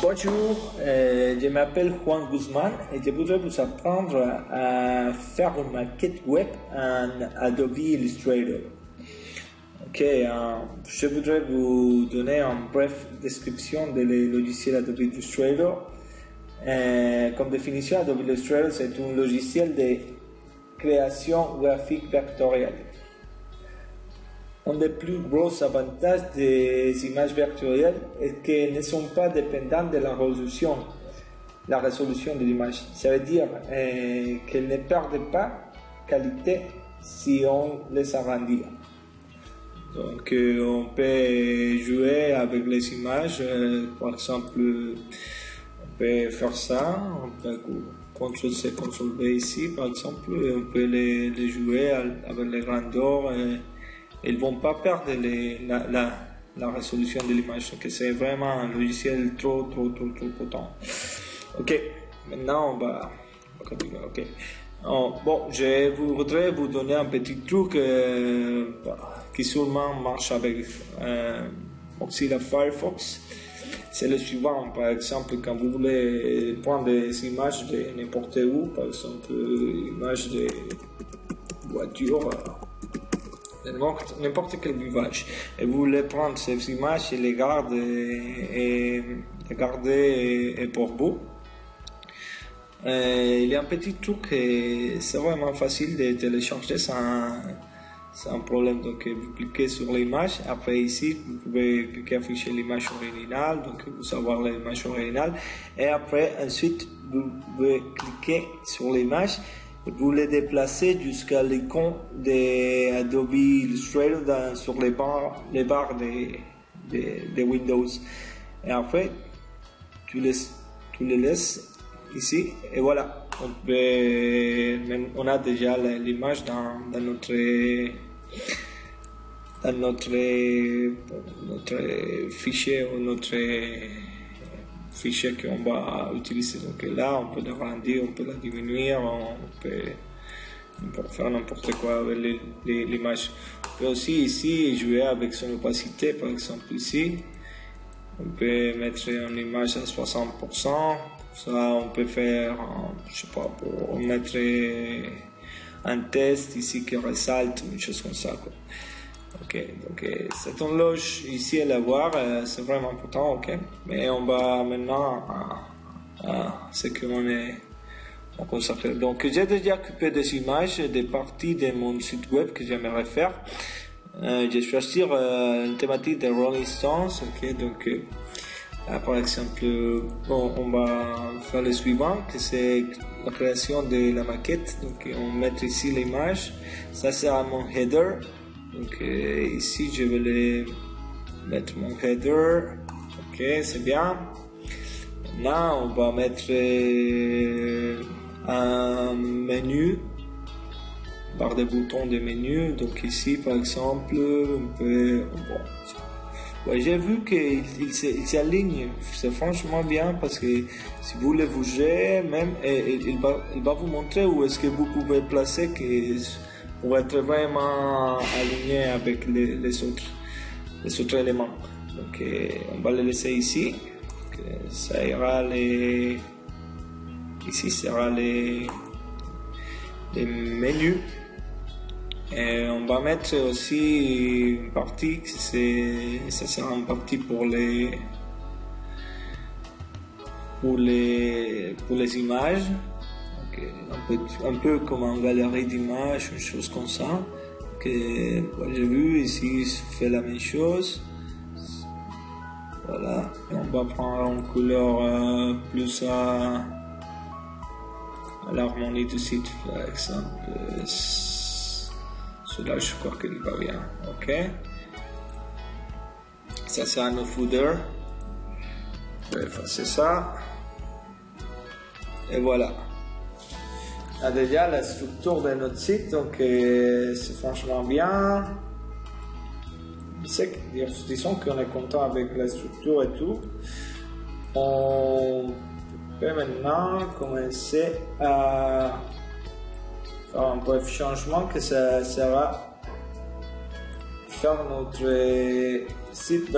Bonjour, je m'appelle Juan Guzman et je voudrais vous apprendre à faire une maquette web en Adobe Illustrator. Ok, je voudrais vous donner une brève description du logiciel Adobe Illustrator. Comme définition, Adobe Illustrator c'est un logiciel de création graphique vectorielle. Un des plus gros avantages des images vectorielles est qu'elles ne sont pas dépendantes de la résolution de l'image. Ça veut dire qu'elles ne perdent pas qualité si on les agrandit. Donc on peut jouer avec les images, par exemple, on peut faire ça, on peut CTRL-C, CTRL-V ici par exemple, et on peut les jouer avec les grandeurs. Ils ne vont pas perdre la résolution de l'image, donc c'est vraiment un logiciel trop potent. Ok, maintenant on va continuer. Ok. Bon, je voudrais vous donner un petit truc qui sûrement marche avec Mozilla Firefox. C'est le suivant, par exemple, quand vous voulez prendre des images de n'importe où, par exemple, images de voitures, n'importe quel image, et vous voulez prendre ces images et les garder pour vous. Il y a un petit truc, c'est vraiment facile de télécharger sans problème. Donc vous cliquez sur l'image, après ici vous pouvez cliquer afficher l'image originale, donc vous avoir l'image originale, et après ensuite vous pouvez cliquer sur l'image. Vous les déplacez jusqu'à l'icône de Adobe Illustrator sur les barres de Windows. Et après, tu les laisses ici et voilà. On a déjà l'image dans notre fichier ou notre fichier qu'on va utiliser. Donc là on peut l'agrandir, on peut la diminuer, on peut faire n'importe quoi avec l'image. On peut aussi ici jouer avec son opacité, par exemple ici on peut mettre une image à 60%. Ça on peut faire, je sais pas, pour mettre un test ici qui resalte, une chose comme ça quoi. Ok, donc c'est un loge ici à l'avoir, c'est vraiment important, ok. Mais on va maintenant à ce qu'on est consacré. Donc j'ai déjà occupé des images, des parties de mon site web que j'aimerais faire. J'ai choisi une thématique de Rolling Stones, ok. Donc par exemple, on va faire le suivant, que c'est la création de la maquette. Donc on met ici l'image, ça sera mon header. Donc ici je vais mettre mon header, ok, c'est bien. Maintenant on va mettre un menu, barre de boutons de menu. Donc ici par exemple on peut, ouais, j'ai vu qu'il s'aligne, c'est franchement bien parce que si vous le bougez même, il va vous montrer où est-ce que vous pouvez placer pour être vraiment aligné avec les autres éléments. Donc on va le laisser ici. Ça ira ici sera les menus. Et on va mettre aussi une partie, ça sera une partie pour les images. Un peu comme une galerie d'images, une chose comme ça. J'ai vu ici, fait la même chose. Voilà, et on va prendre une couleur plus à l'harmonie du site, par exemple. Celui-là, je crois qu'il va bien. Ok. Ça, c'est un footer. Je vais effacer ça. Et voilà. On a déjà la structure de notre site, donc c'est franchement bien. Disons qu'on est content avec la structure et tout. On peut maintenant commencer à faire un bref changement que ça sera faire notre site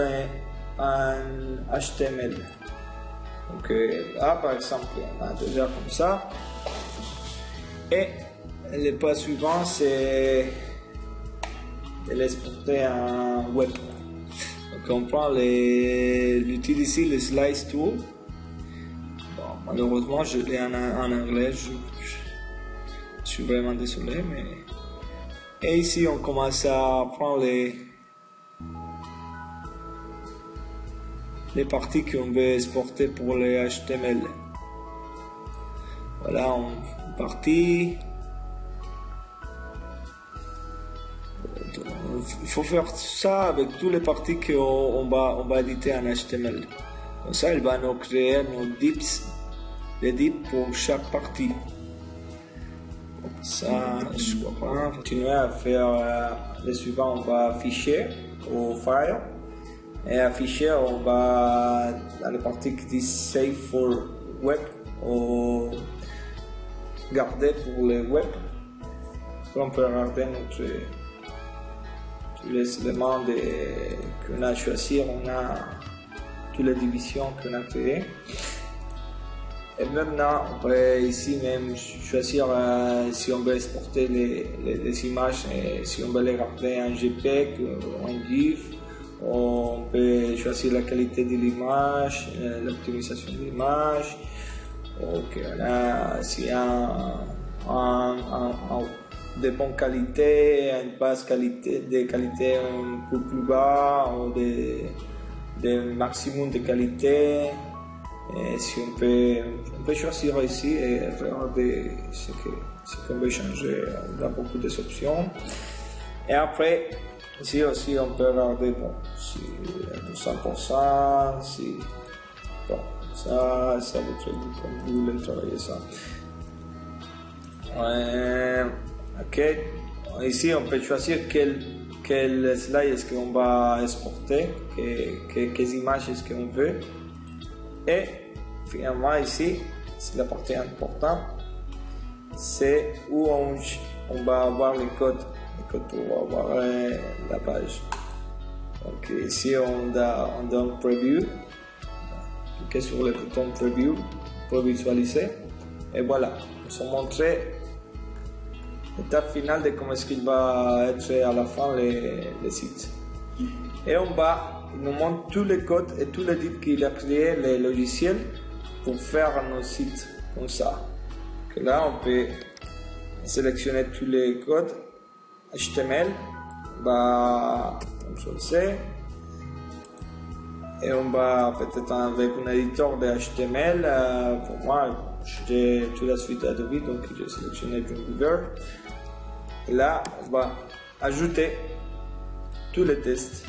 en HTML. Donc là par exemple on a déjà comme ça, et le pas suivant c'est de l'exporter en web. Donc on prend l'outil ici, le Slice Tool. Bon, malheureusement je l'ai en anglais, je suis vraiment désolé, mais... Et ici on commence à prendre les parties qu'on veut exporter pour les HTML. Voilà, on partie. Il faut faire ça avec toutes les parties qu'on va éditer en HTML. Comme ça, il va nous créer nos dips, les dips pour chaque partie. Ça, je comprends. Continuer à faire le suivant, on va fichier au file. Et à fichier, on va dans la partie qui dit Save for Web, ou garder pour le web. On peut regarder tous les éléments qu'on a choisi, on a toutes les divisions qu'on a créées. Et maintenant, on peut ici même choisir si on veut exporter les images, et si on veut les garder en JPEG ou en GIF. On peut choisir la qualité de l'image, l'optimisation de l'image. Ok, là, s'il y a de bonne qualité, une basse qualité, de qualité un peu plus bas, ou de maximum de qualité. Et si on peut choisir ici et regarder ce qu'on veut changer. On a beaucoup d'options. Et après, ici aussi on peut regarder, bon, si 200%, si, bon, ça votre goût, comme vous voulez travailler ça. Ok, ici on peut choisir quel slide est-ce qu'on va exporter, quelles images est-ce qu'on veut. Et finalement ici, c'est la partie importante, c'est où on va avoir les codes pour avoir la page. Donc ici on donne Preview, cliquez sur le bouton Preview pour visualiser, et voilà, nous avons montré l'étape finale de comment est-ce qu'il va être à la fin le site. Et en bas, il nous montre tous les codes et tous les dips qu'il a créé le logiciel pour faire nos sites comme ça. Donc là, on peut sélectionner tous les codes HTML, comme C, et on va peut-être avec un éditeur de HTML. Pour moi, j'ai toute la suite Adobe, donc j'ai sélectionné Dreamweaver. Et là, on va ajouter tous les tests.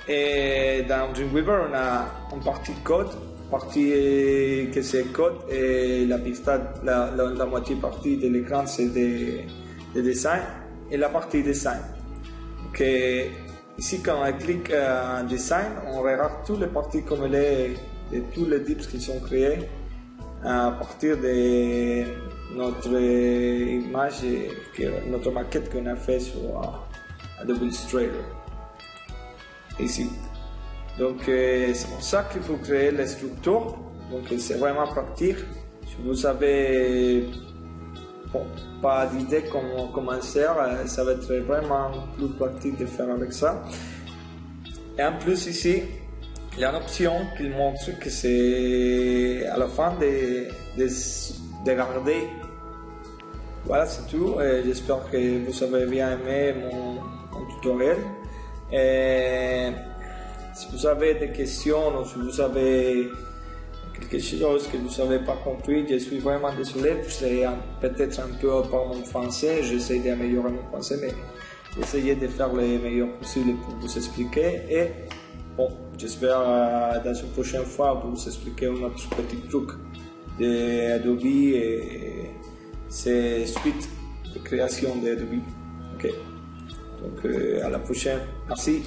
Et dans Dreamweaver, on a une partie code, partie que c'est code, et la moitié partie de l'écran c'est des designs, et la partie design. Donc, ici, quand on clique en design, on regarde toutes les parties comme elle est, de tous les dips qui sont créés à partir de notre image, notre maquette qu'on a fait sur Adobe Illustrator. Ici. Donc c'est pour ça qu'il faut créer les structures. Donc c'est vraiment pratique. Si vous avez pas d'idée comment faire, ça va être vraiment plus pratique de faire avec ça. Et en plus ici, il y a une option qui montre que c'est à la fin de garder. Voilà, c'est tout. J'espère que vous avez bien aimé mon tutoriel. Et si vous avez des questions ou si vous avez quelque chose que vous n'avez pas compris, je suis vraiment désolé. C'est peut-être un peu par mon français. J'essaie d'améliorer mon français, mais j'essaie de faire le meilleur possible pour vous expliquer. Et bon, j'espère dans une prochaine fois vous expliquer un autre petit truc d'Adobe et ces suites de création d'Adobe. Ok. Donc à la prochaine. Merci.